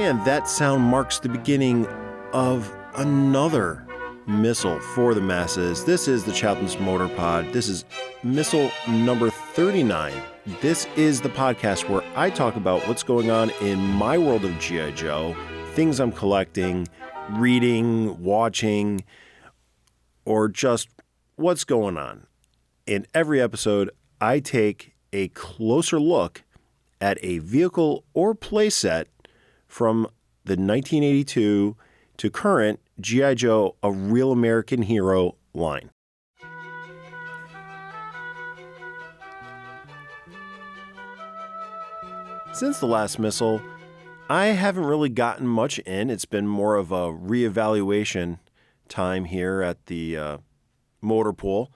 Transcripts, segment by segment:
And that sound marks the beginning of another missile for the masses. This is the Chaplain's Motor Pod. This is missile number 39. This is the podcast where I talk about what's going on in my world of G.I. Joe, things I'm collecting, reading, watching, or just what's going on. In every episode, I take a closer look at a vehicle or playset from the 1982 to current G.I. Joe, A Real American Hero line. Since the last missile, I haven't really gotten much in. It's been more of a reevaluation time here at the motor pool.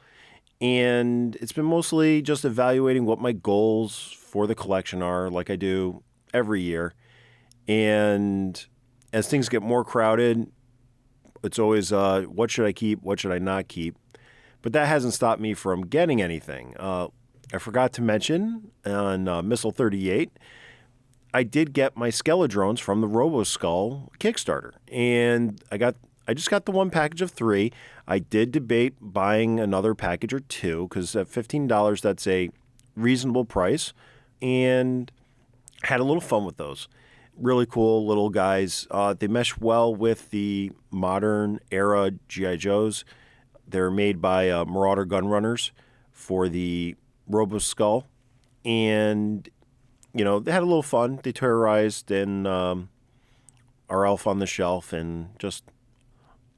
And it's been mostly just evaluating what my goals for the collection are, like I do every year. And as things get more crowded, it's always, what should I keep? What should I not keep? But that hasn't stopped me from getting anything. I forgot to mention on Missile 38, I did get my Skeledrones from the RoboSkull Kickstarter. And I just got the one package of 3. I did debate buying another package or 2 because at $15, that's a reasonable price. And had a little fun with those. Really cool little guys. They mesh well with the modern era G.I. Joes. They're made by Marauder Gunrunners for the RoboSkull. And, you know, they had a little fun. They terrorized and our elf on the shelf. And just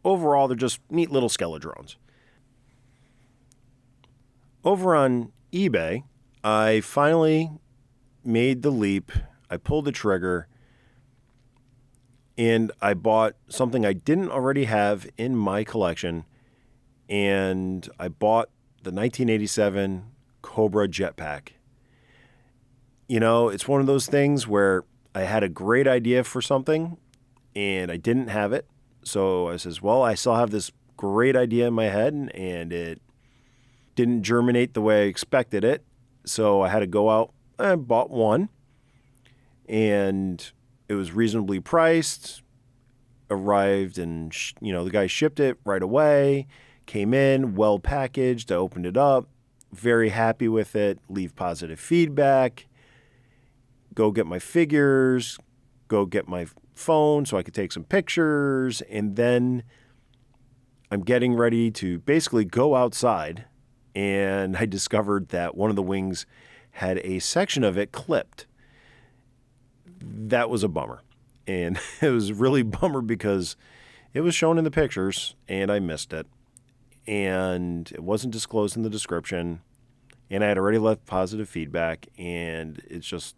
overall, they're just neat little Skeledrones. Over on eBay, I finally made the leap. I pulled the trigger. And I bought something I didn't already have in my collection, and I bought the 1987 Cobra Jetpack. You know, it's one of those things where I had a great idea for something, and I didn't have it. So I says, well, I still have this great idea in my head, and it didn't germinate the way I expected it. So I had to go out and bought one, and it was reasonably priced, arrived, and, the guy shipped it right away, came in, well packaged. I opened it up, very happy with it, leave positive feedback, go get my figures, go get my phone so I could take some pictures, and then I'm getting ready to basically go outside, and I discovered that one of the wings had a section of it clipped. That was a bummer. And it was really a bummer because it was shown in the pictures and I missed it. And it wasn't disclosed in the description. And I had already left positive feedback. And it's just,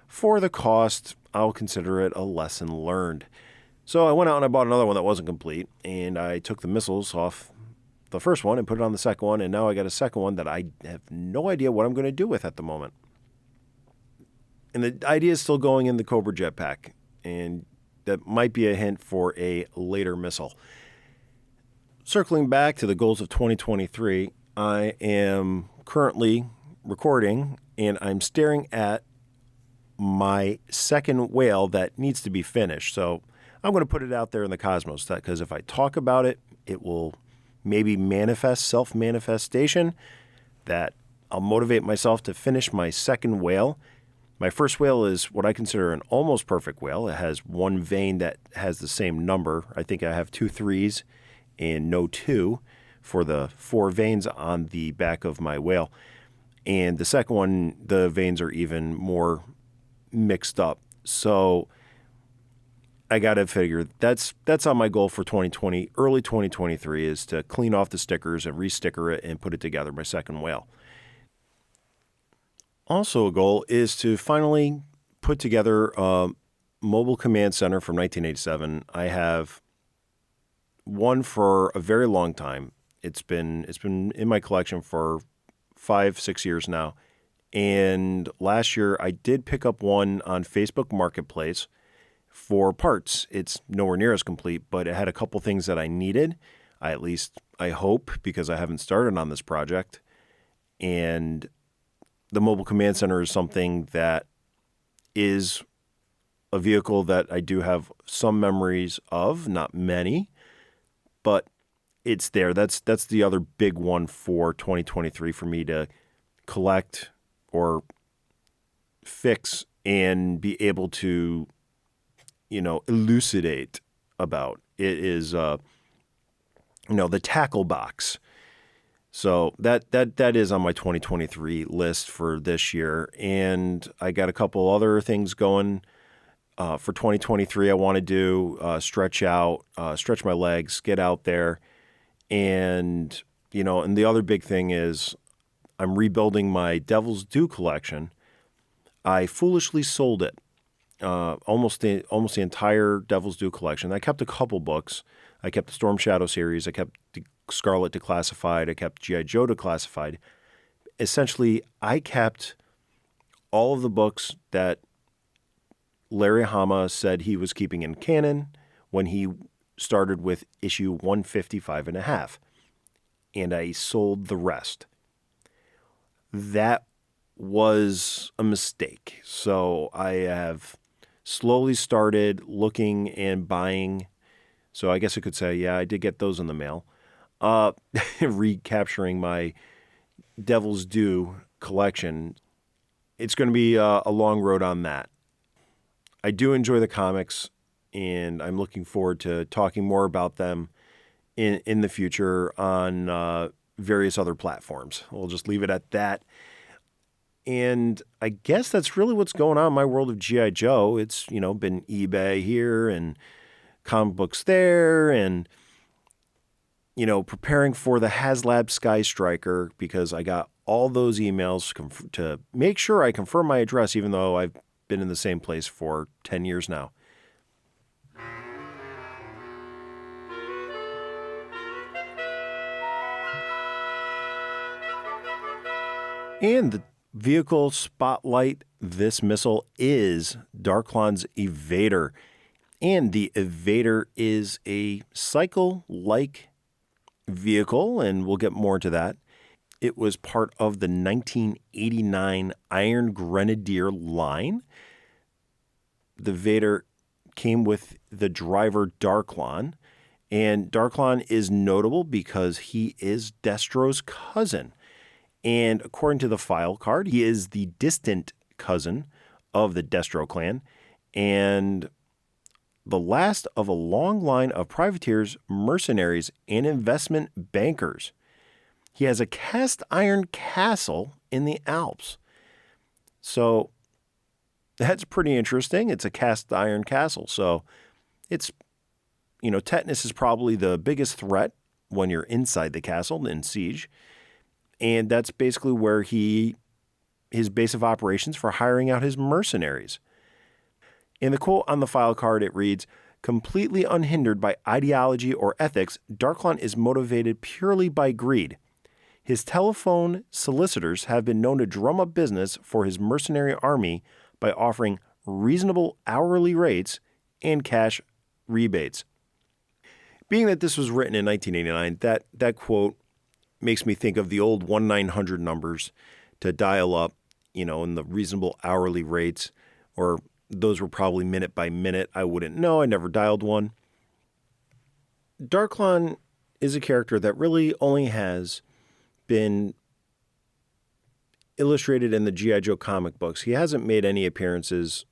for the cost, I'll consider it a lesson learned. So I went out and I bought another one that wasn't complete. And I took the missiles off the first one and put it on the second one. And now I got a second one that I have no idea what I'm going to do with at the moment. And the idea is still going in the Cobra Jetpack, and that might be a hint for a later missile. Circling back to the goals of 2023, I am currently recording, and I'm staring at my second whale that needs to be finished. So I'm going to put it out there in the cosmos, because if I talk about it, it will maybe manifest, self-manifestation, that I'll motivate myself to finish my second whale. My first whale is what I consider an almost perfect whale. It has one vein that has the same number. I think I have 2 3s and no 2 for the 4 veins on the back of my whale. And the second one, the veins are even more mixed up. So I got to figure that's on my goal for 2020, early 2023, is to clean off the stickers and re-sticker it and put it together, my second whale. Also a goal is to finally put together a mobile command center from 1987. I have one for a very long time. It's been in my collection for 5-6 years now. And last year I did pick up one on Facebook Marketplace for parts. It's nowhere near as complete, but it had a couple things that I needed. I hope, because I haven't started on this project. And the mobile command center is something that is a vehicle that I do have some memories of, not many, but it's there. That's the other big one for 2023 for me to collect or fix and be able to, elucidate about. It is, the tackle box. So that is on my 2023 list for this year. And I got a couple other things going for 2023. I want to do stretch my legs, get out there. And, and the other big thing is I'm rebuilding my Devil's Due collection. I foolishly sold it, almost the entire Devil's Due collection. I kept a couple books. I kept the Storm Shadow series. I kept the Scarlet Declassified. I kept G.I. Joe Declassified. Essentially, I kept all of the books that Larry Hama said he was keeping in canon when he started with issue 155 and a half. And I sold the rest. That was a mistake. So I have slowly started looking and buying. So I guess I could say, yeah, I did get those in the mail. Recapturing my Devil's Due collection. It's going to be a long road on that. I do enjoy the comics, and I'm looking forward to talking more about them in the future on various other platforms. We'll just leave it at that. And I guess that's really what's going on in my world of G.I. Joe. It's, been eBay here and comic books there, and preparing for the HasLab Sky Striker because I got all those emails to make sure I confirm my address, even though I've been in the same place for 10 years now. And the vehicle spotlight this missile is Darklon's Evader. And the Evader is a cycle-like vehicle, and we'll get more to that. It was part of the 1989 Iron Grenadier line. The Vader came with the driver Darklon, and Darklon is notable because he is Destro's cousin. And according to the file card, he is the distant cousin of the Destro clan and the last of a long line of privateers, mercenaries, and investment bankers. He has a cast iron castle in the Alps. So that's pretty interesting. It's a cast iron castle. So it's, tetanus is probably the biggest threat when you're inside the castle in siege. And that's basically where his base of operations for hiring out his mercenaries. In the quote on the file card, it reads, "Completely unhindered by ideology or ethics, Darklon is motivated purely by greed. His telephone solicitors have been known to drum up business for his mercenary army by offering reasonable hourly rates and cash rebates." Being that this was written in 1989, that quote makes me think of the old 1-900 numbers to dial up, in the reasonable hourly rates, or those were probably minute by minute. I wouldn't know. I never dialed one. Darklon is a character that really only has been illustrated in the G.I. Joe comic books. He hasn't made any appearances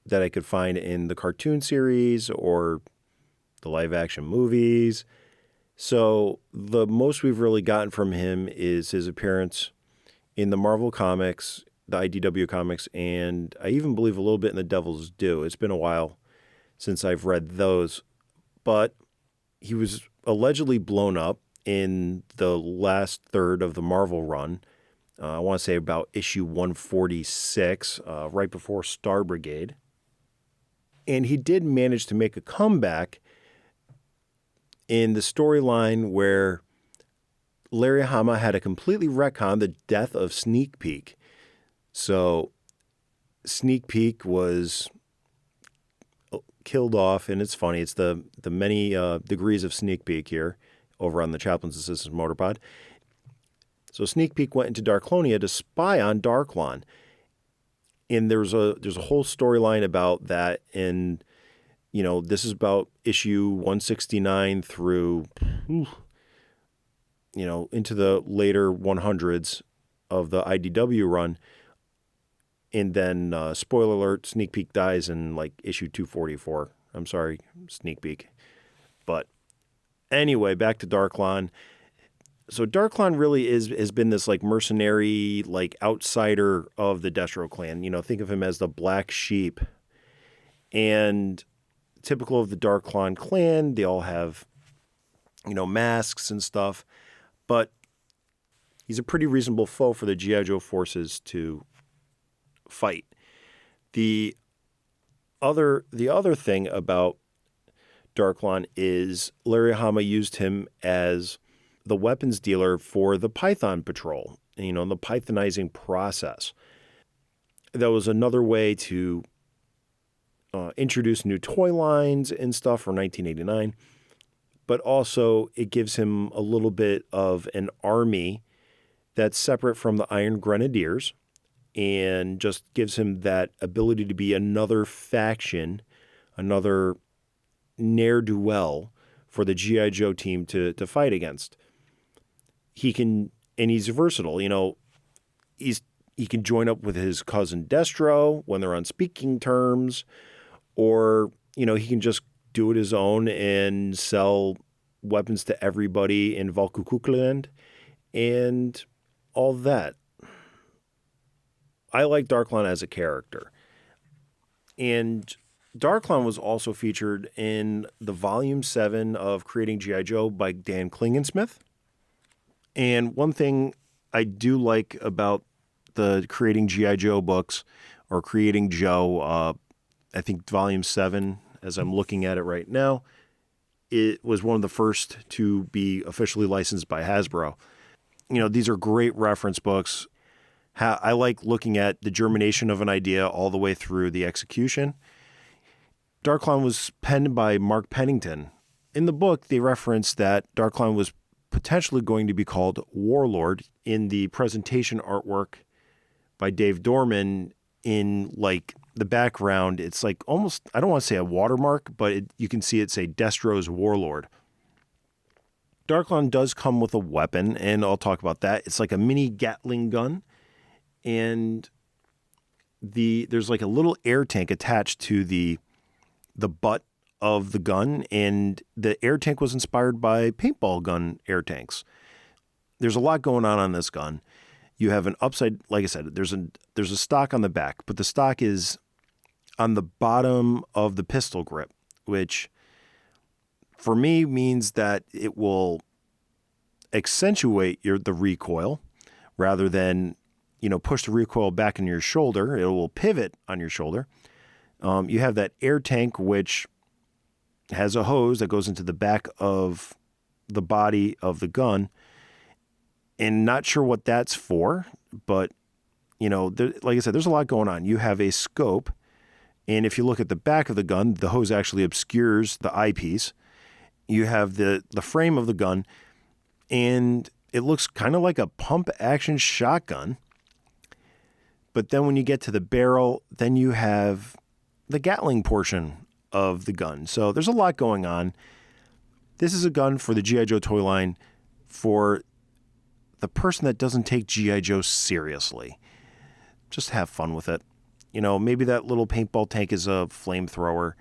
that I could find in the cartoon series or the live-action movies. So the most we've really gotten from him is his appearance in the Marvel comics, the IDW comics, and I even believe a little bit in the Devil's Due. It's been a while since I've read those. But he was allegedly blown up in the last third of the Marvel run. I want to say about issue 146, right before Star Brigade. And he did manage to make a comeback in the storyline where Larry Hama had to completely retcon the death of Sneak Peek. So Sneak Peek was killed off, and it's funny. It's the many degrees of Sneak Peek here over on the Chaplain's Assistant's Motorpod. So Sneak Peek went into Darklonia to spy on Darklon. And there's a whole storyline about that, and this is about issue 169 through into the later 100s of the IDW run. And then, spoiler alert, Sneak Peek dies in like issue 244. I'm sorry, Sneak Peek. But anyway, back to Darklon. So Darklon really has been this like mercenary, like outsider of the Destro clan. Think of him as the black sheep. And typical of the Darklon clan, they all have, masks and stuff. But he's a pretty reasonable foe for the G.I. Joe forces to fight. The other thing about Darklon is Larry Hama used him as the weapons dealer for the Python Patrol, the Pythonizing process. That was another way to introduce new toy lines and stuff for 1989, but also it gives him a little bit of an army that's separate from the Iron Grenadiers and just gives him that ability to be another faction, another ne'er-do-well for the G.I. Joe team to fight against. He's versatile. He can join up with his cousin Destro when they're on speaking terms, or, he can just do it his own and sell weapons to everybody in Valkukukland and all that. I like Darklon as a character. And Darklon was also featured in the Volume 7 of Creating G.I. Joe by Dan Klingensmith. And one thing I do like about the Creating G.I. Joe books, or Creating Joe, I think Volume 7, as I'm looking at it right now, it was one of the first to be officially licensed by Hasbro. These are great reference books. I like looking at the germination of an idea all the way through the execution. Darklon was penned by Mark Pennington. In the book, they reference that Darklon was potentially going to be called Warlord in the presentation artwork by Dave Dorman. In like the background, it's like almost, I don't want to say a watermark, but you can see it say Destro's Warlord. Darklon does come with a weapon, and I'll talk about that. It's like a mini Gatling gun, and there's like a little air tank attached to the butt of the gun, and the air tank was inspired by paintball gun air tanks. There's a lot going on this gun. You have an upside, like I said, there's a stock on the back, but the stock is on the bottom of the pistol grip, which for me means that it will accentuate the recoil rather than, push the recoil back in your shoulder. It will pivot on your shoulder. You have that air tank, which has a hose that goes into the back of the body of the gun. And not sure what that's for, but, like I said, there's a lot going on. You have a scope, and if you look at the back of the gun, the hose actually obscures the eyepiece. You have the frame of the gun, and it looks kind of like a pump-action shotgun. But then when you get to the barrel, then you have the Gatling portion of the gun. So there's a lot going on. This is a gun for the G.I. Joe toy line for the person that doesn't take G.I. Joe seriously. Just have fun with it. Maybe that little paintball tank is a flamethrower.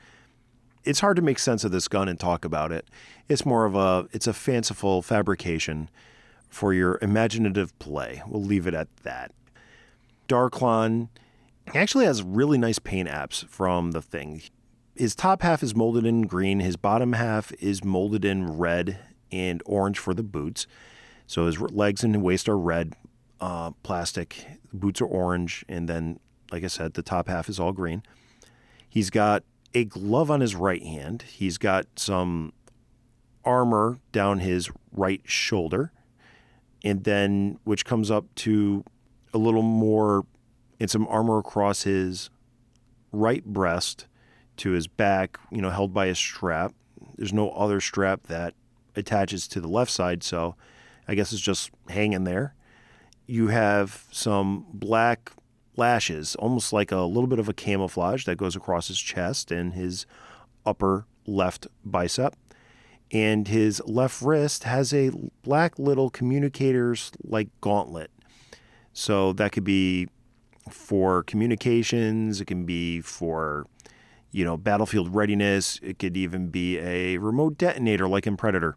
It's hard to make sense of this gun and talk about it. It's more of it's a fanciful fabrication for your imaginative play. We'll leave it at that. Darklon actually has really nice paint apps from the thing. His top half is molded in green. His bottom half is molded in red and orange for the boots. So his legs and waist are red plastic, boots are orange, and then, like I said, the top half is all green. He's got a glove on his right hand. He's got some armor down his right shoulder, and then which comes up to a little more, and some armor across his right breast to his back, held by a strap. There's no other strap that attaches to the left side, so I guess it's just hanging there. You have some black lashes, almost like a little bit of a camouflage that goes across his chest and his upper left bicep. And his left wrist has a black little communicator's like gauntlet. So that could be for communications. It can be for, battlefield readiness. It could even be a remote detonator like in Predator.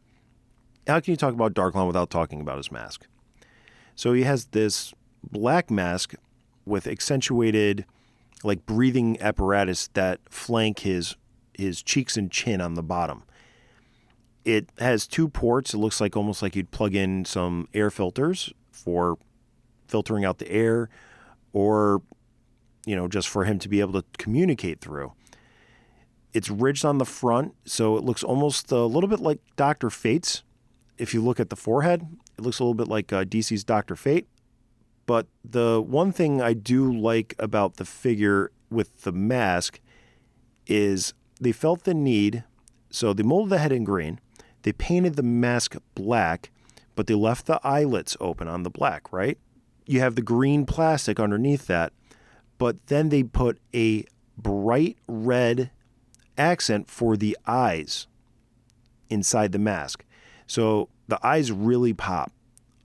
How can you talk about Darklon without talking about his mask? So he has this black mask with accentuated like breathing apparatus that flank his cheeks and chin on the bottom. It has 2 ports. It looks like almost like you'd plug in some air filters for filtering out the air, or, just for him to be able to communicate through. It's ridged on the front, so it looks almost a little bit like Dr. Fate's. If you look at the forehead, it looks a little bit like DC's Dr. Fate. But the one thing I do like about the figure with the mask is they felt the need. So they molded the head in green. They painted the mask black, but they left the eyelets open on the black, right? You have the green plastic underneath that, but then they put a bright red accent for the eyes inside the mask. So the eyes really pop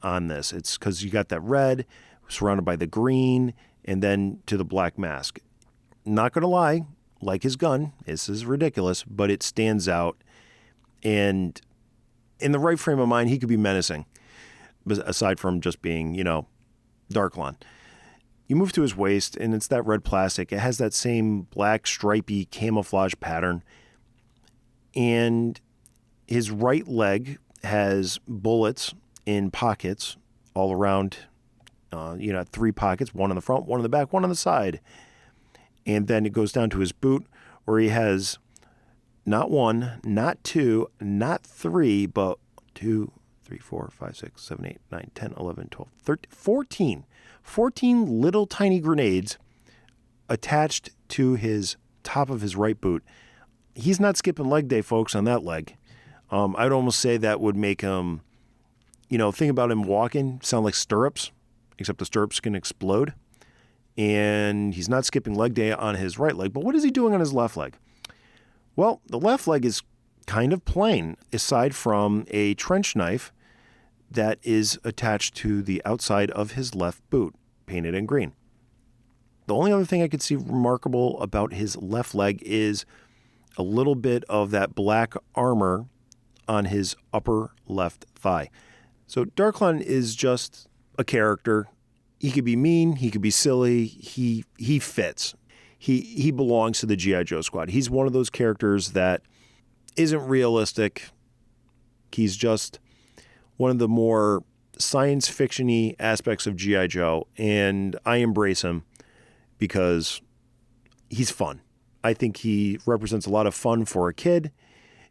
on this. It's because you got that red surrounded by the green and then to the black mask. Not going to lie, like his gun, this is ridiculous, but it stands out. And in the right frame of mind, he could be menacing, aside from just being, Darklon. You move to his waist, and it's that red plastic. It has that same black stripy camouflage pattern. And his right leg has bullets in pockets all around, 3 pockets, one in the front, one in the back, one on the side. And then it goes down to his boot, where he has not 1, not 2, not 3, but 2, 3, 4, 5, 6, 7, 8, 9, 10, 11, 12, 13, 14. 14 little tiny grenades attached to his top of his right boot. He's not skipping leg day, folks, on that leg. I'd almost say that would make him, think about him walking, sound like stirrups, except the stirrups can explode. And he's not skipping leg day on his right leg. But what is he doing on his left leg? Well, the left leg is kind of plain, aside from a trench knife that is attached to the outside of his left boot, painted in green. The only other thing I could see remarkable about his left leg is a little bit of that black armor on his upper left thigh. So Darklon is just a character. He could be mean, he could be silly, he fits. He belongs to the G.I. Joe squad. He's one of those characters that isn't realistic. He's just one of the more science fiction-y aspects of G.I. Joe, and I embrace him because he's fun. I think he represents a lot of fun for a kid.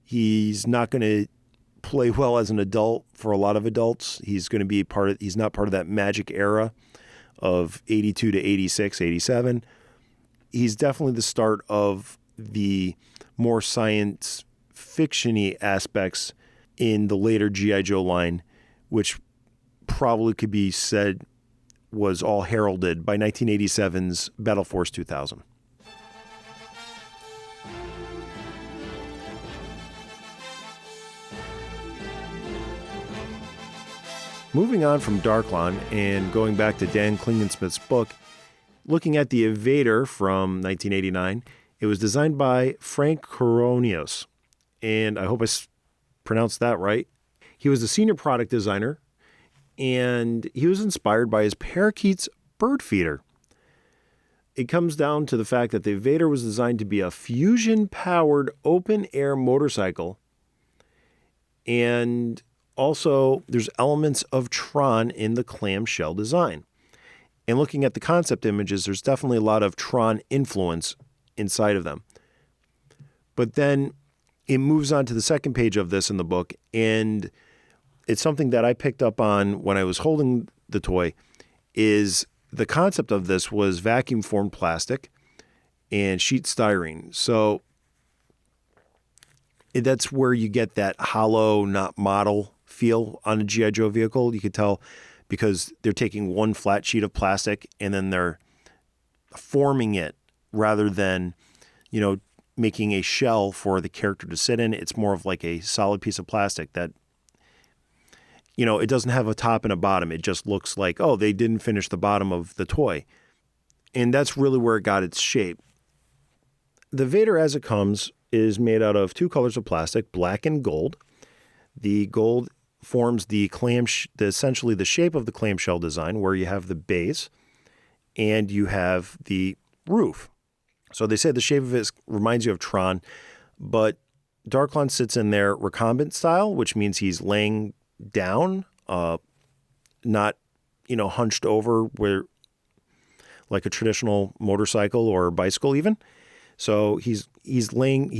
He's not going to play well as an adult for a lot of adults. He's going to be he's not part of that magic era of 82 to 86, 87. He's definitely the start of the more science fiction-y aspects in the later G.I. Joe line, which probably could be said was all heralded by 1987's Battle Force 2000. Moving on from Darklon and going back to Dan Klingensmith's book, looking at the Evader from 1989, it was designed by Frank Coronios, and I hope I pronounced that right. He was the senior product designer, and he was inspired by his parakeet's bird feeder. It comes down to the fact that the Evader was designed to be a fusion-powered open-air motorcycle, and also there's elements of Tron in the clamshell design. And looking at the concept images, there's definitely a lot of Tron influence inside of them. But then it moves on to the second page of this in the book, and it's something that I picked up on when I was holding the toy, is the concept of this was vacuum-formed plastic and sheet styrene. So that's where you get that hollow, not model feel on a G.I. Joe vehicle. You could tell because they're taking one flat sheet of plastic and then they're forming it rather than, making a shell for the character to sit in. It's more of like a solid piece of plastic that, it doesn't have a top and a bottom. It just looks like, oh, they didn't finish the bottom of the toy. And that's really where it got its shape. The Vader as it comes is made out of 2 colors of plastic, black and gold. The gold forms essentially the shape of the clamshell design, where you have the base and you have the roof. So they say the shape of it reminds you of Tron, but Darklon sits in there recumbent style, which means he's laying down, not, hunched over where like a traditional motorcycle or bicycle even. So he's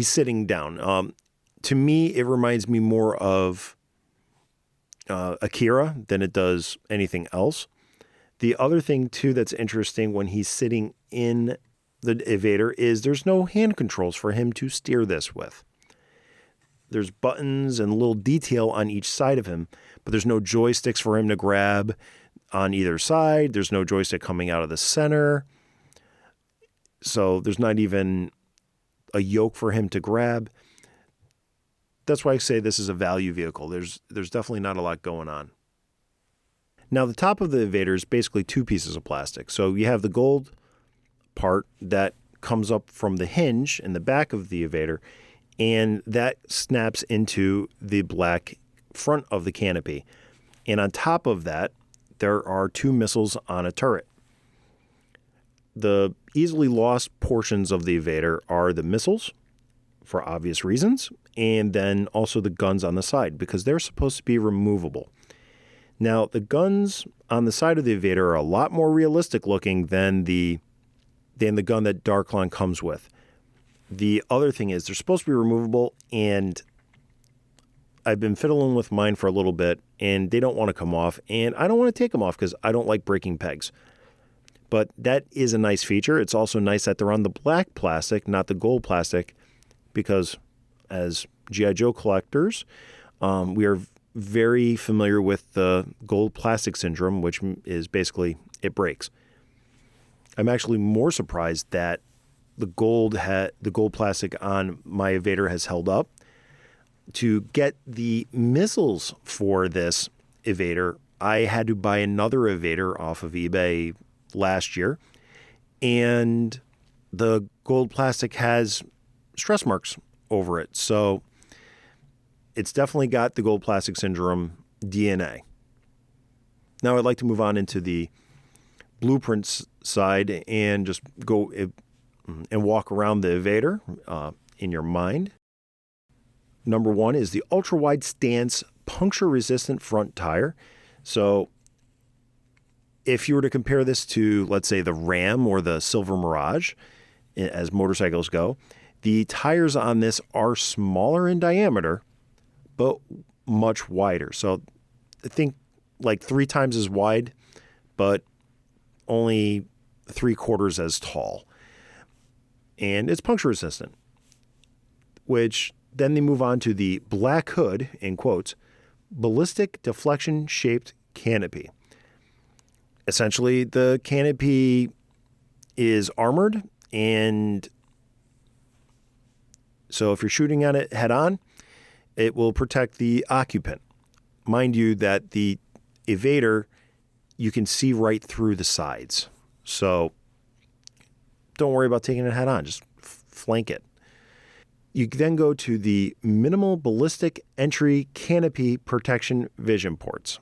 sitting down. To me, it reminds me more of Akira than it does anything else. The other thing too that's interesting when he's sitting in the Vader is there's no hand controls for him to steer this with. There's buttons and a little detail on each side of him, but there's no joysticks for him to grab on either side. There's no joystick coming out of the center. So there's not even a yoke for him to grab. That's why I say this is a value vehicle. There's definitely not a lot going on. Now, the top of the Vader is basically 2 pieces of plastic. So you have the gold part that comes up from the hinge in the back of the Vader, and that snaps into the black front of the canopy. And on top of that, there are 2 missiles on a turret. The easily lost portions of the Vader are the missiles, for obvious reasons, and then also the guns on the side, because they're supposed to be removable. Now, the guns on the side of the Vader are a lot more realistic looking than the gun that Darklon comes with. The other thing is they're supposed to be removable, and I've been fiddling with mine for a little bit, and they don't want to come off, and I don't want to take them off because I don't like breaking pegs. But that is a nice feature. It's also nice that they're on the black plastic, not the gold plastic, because as G.I. Joe collectors, we are very familiar with the gold plastic syndrome, which is basically it breaks. I'm actually more surprised that the gold plastic on my Vader has held up. To get the missiles for this Evader, I had to buy another Evader off of eBay last year, and the gold plastic has stress marks over it. So it's definitely got the gold plastic syndrome DNA. Now I'd like to move on into the blueprints side and just go and walk around the Vader in your mind. Number 1 is the ultra-wide stance puncture-resistant front tire. So if you were to compare this to, let's say, the Ram or the Silver Mirage, as motorcycles go, the tires on this are smaller in diameter, but much wider. So I think like 3 times as wide, but only 3/4 as tall. And it's puncture resistant, which then they move on to the black hood, in quotes, ballistic deflection shaped canopy. Essentially, the canopy is armored, and so if you're shooting at it head on, it will protect the occupant. Mind you that the Evader, you can see right through the sides. So don't worry about taking it head on, just flank it. You then go to the minimal ballistic entry canopy protection vision ports.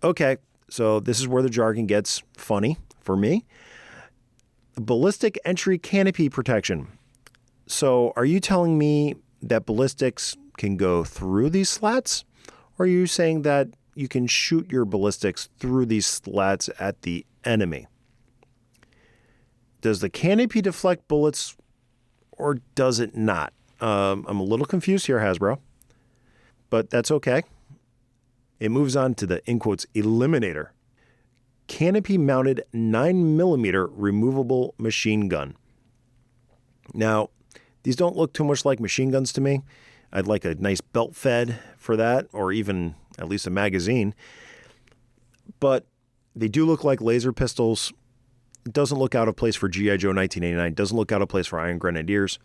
Okay, so this is where the jargon gets funny for me. Ballistic entry canopy protection. So are you telling me that ballistics can go through these slats? Or are you saying that you can shoot your ballistics through these slats at the enemy? Does the canopy deflect bullets or does it not? I'm a little confused here, Hasbro, but that's okay. It moves on to the, in quotes, Eliminator. Canopy mounted 9mm removable machine gun. Now, these don't look too much like machine guns to me. I'd like a nice belt fed for that, or even at least a magazine. But they do look like laser pistols. Doesn't look out of place for G.I. Joe 1989. Doesn't look out of place for Iron Grenadiers.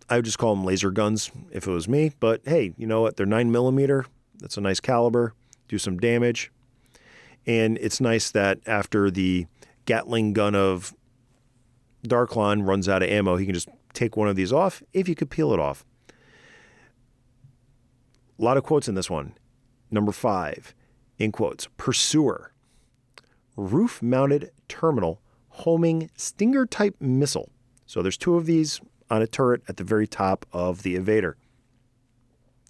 I would just call them laser guns if it was me. But hey, you know what? They're 9mm. That's a nice caliber. Do some damage. And it's nice that after the Gatling gun of Darklon runs out of ammo, he can just take one of these off if you could peel it off. A lot of quotes in this one. Number 5, in quotes, Pursuer. Roof-mounted terminal homing Stinger-type missile. So there's 2 of these on a turret at the very top of the Evader.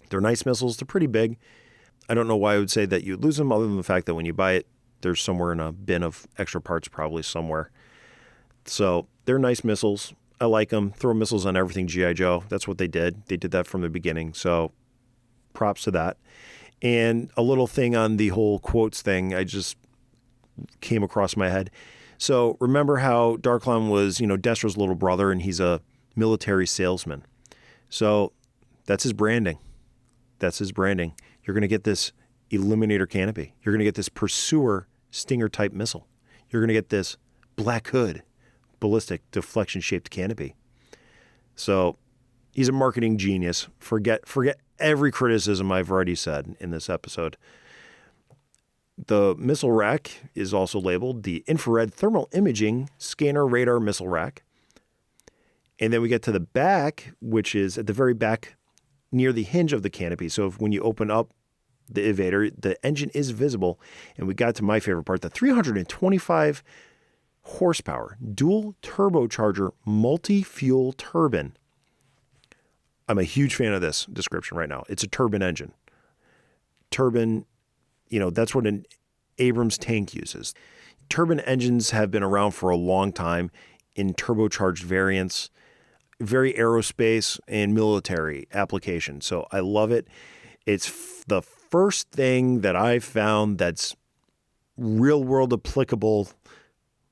They're nice missiles. They're pretty big. I don't know why I would say that you'd lose them, other than the fact that when you buy it, there's somewhere in a bin of extra parts probably somewhere. So they're nice missiles. I like them. Throw missiles on everything G.I. Joe. That's what they did. They did that from the beginning. So props to that. And a little thing on the whole quotes thing, I just came across my head. So remember how Darklon was, Destro's little brother, and he's a military salesman. So that's his branding. You're going to get this Eliminator canopy. You're going to get this Pursuer Stinger-type missile. You're going to get this Black Hood ballistic deflection-shaped canopy. So he's a marketing genius. Forget every criticism I've already said in this episode. The missile rack is also labeled the Infrared Thermal Imaging Scanner Radar Missile Rack. And then we get to the back, which is at the very back near the hinge of the canopy. So when you open up the Evader, the engine is visible. And we got to my favorite part, the 325 horsepower dual turbocharger multi-fuel turbine. I'm a huge fan of this description right now. It's a turbine engine. Turbine, that's what an Abrams tank uses. Turbine engines have been around for a long time in turbocharged variants, very aerospace and military application. So I love it. It's the first thing that I've found that's real world applicable.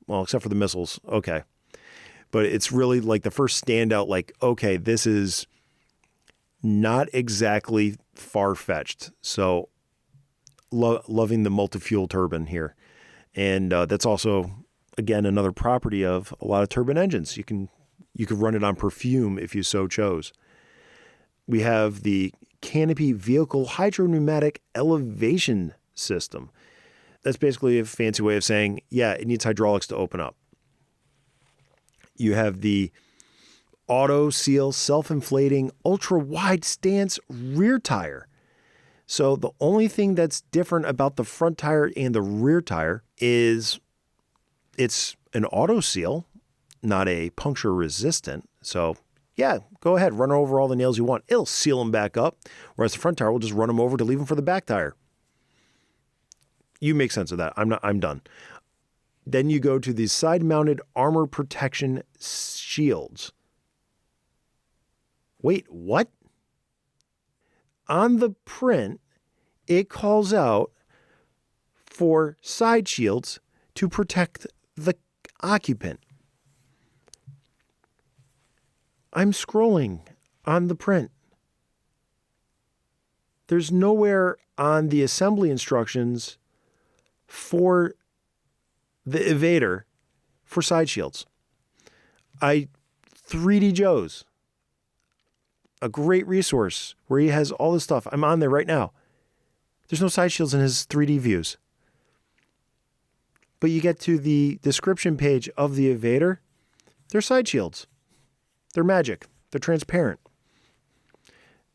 Well, except for the missiles. Okay. But it's really like the first standout, like, okay, this is not exactly far-fetched. So loving the multi-fuel turbine here. And that's also, again, another property of a lot of turbine engines. You could run it on perfume if you so chose. We have the Canopy Vehicle Hydropneumatic Elevation System. That's basically a fancy way of saying, yeah, it needs hydraulics to open up. You have the Auto Seal Self-Inflating Ultra-Wide Stance Rear Tire. So the only thing that's different about the front tire and the rear tire is it's an auto seal, not a puncture resistant. So yeah, go ahead, run over all the nails you want. It'll seal them back up. Whereas the front tire will just run them over to leave them for the back tire. You make sense of that. I'm done. Then you go to the side-mounted armor protection shields. Wait, what? On the print, it calls out for side shields to protect the occupant. I'm scrolling on the print. There's nowhere on the assembly instructions for the Evader for side shields. 3D Joe's, a great resource where he has all this stuff. I'm on there right now. There's no side shields in his 3D views. But you get to the description page of the Evader, they're side shields. They're magic. They're transparent.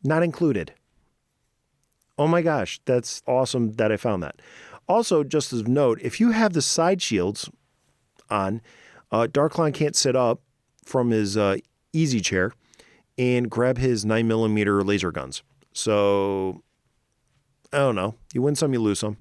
Not included. Oh my gosh, that's awesome that I found that. Also, just as a note, if you have the side shields on, Darklon can't sit up from his easy chair and grab his 9mm laser guns. So, I don't know. You win some, you lose some.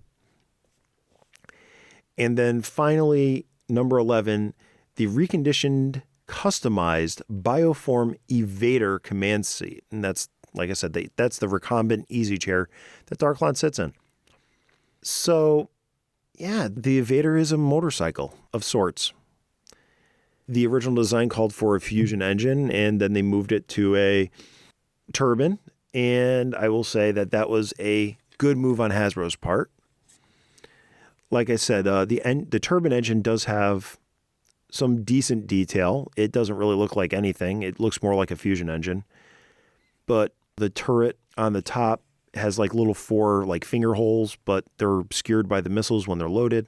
And then finally, number 11, the reconditioned, customized Bioform Evader command seat. And that's, like I said, that's the recumbent easy chair that Darklon sits in. So, yeah, the Evader is a motorcycle of sorts. The original design called for a fusion engine, and then they moved it to a turbine. And I will say that was a good move on Hasbro's part. Like I said, the turbine engine does have some decent detail. It doesn't really look like anything. It looks more like a fusion engine. But the turret on the top has like little 4 like finger holes, but they're obscured by the missiles when they're loaded.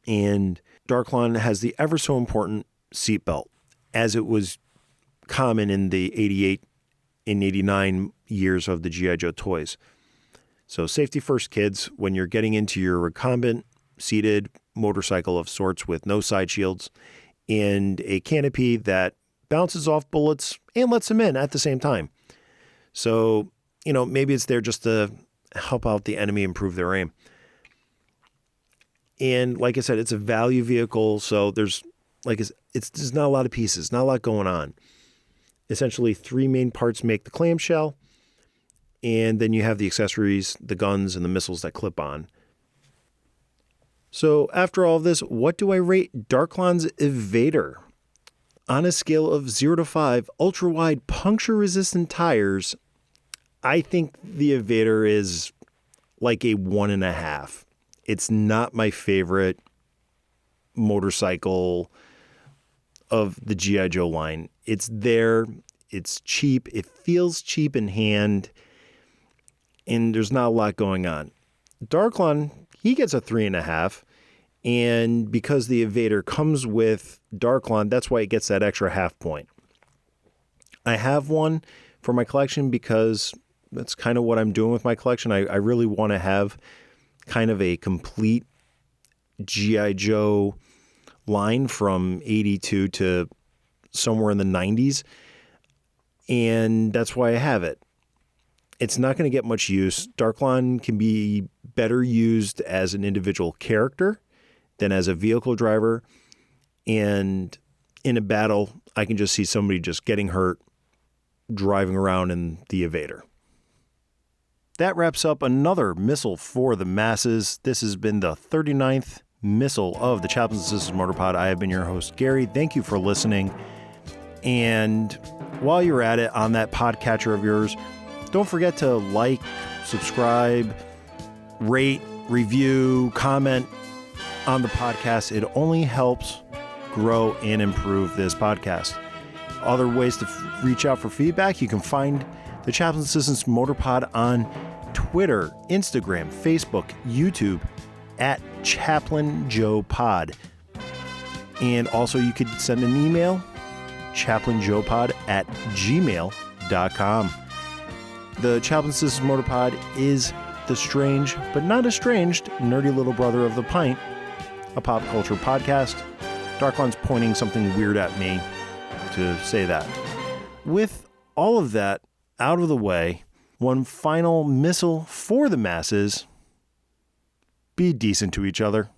And Darklon has the ever so important seatbelt, as it was common in the 88 and 89 years of the G.I. Joe toys. So safety first, kids, when you're getting into your recumbent seated motorcycle of sorts with no side shields and a canopy that bounces off bullets and lets them in at the same time. So, maybe it's there just to help out the enemy improve their aim. And like I said, it's a value vehicle, so there's not a lot of pieces, not a lot going on. Essentially, 3 main parts make the clamshell, and then you have the accessories, the guns, and the missiles that clip on. So after all of this, what do I rate Darklon's Evader? On a scale of 0 to 5, ultra-wide puncture-resistant tires, I think the Evader is like a 1.5. It's not my favorite motorcycle of the G.I. Joe line. It's there. It's cheap. It feels cheap in hand. And there's not a lot going on. Darklon, he gets a 3.5. And because the Evader comes with Darklon, that's why it gets that extra half point. I have one for my collection because that's kind of what I'm doing with my collection. I really want to have kind of a complete G.I. Joe line from 82 to somewhere in the 90s. And that's why I have it. It's not going to get much use. Darklon can be better used as an individual character than as a vehicle driver. And in a battle, I can just see somebody just getting hurt driving around in the Evader. That wraps up another missile for the masses. This has been the 39th missile of the Chaplain Sisters Motor Pod. I have been your host, Gary. Thank you for listening. And while you're at it on that podcatcher of yours, don't forget to like, subscribe, rate, review, comment on the podcast. It only helps grow and improve this podcast. Other ways to reach out for feedback, you can find the Chaplain Assistants Motor Pod on Twitter, Instagram, Facebook, YouTube at Chaplain Joe Pod. And also you could send an email, chaplainjoepod@gmail.com. The Chaplain Sisters Motor Pod is the strange, but not estranged, nerdy little brother of the pint, a pop culture podcast. Darklon's pointing something weird at me to say that. With all of that out of the way, one final missile for the masses: be decent to each other.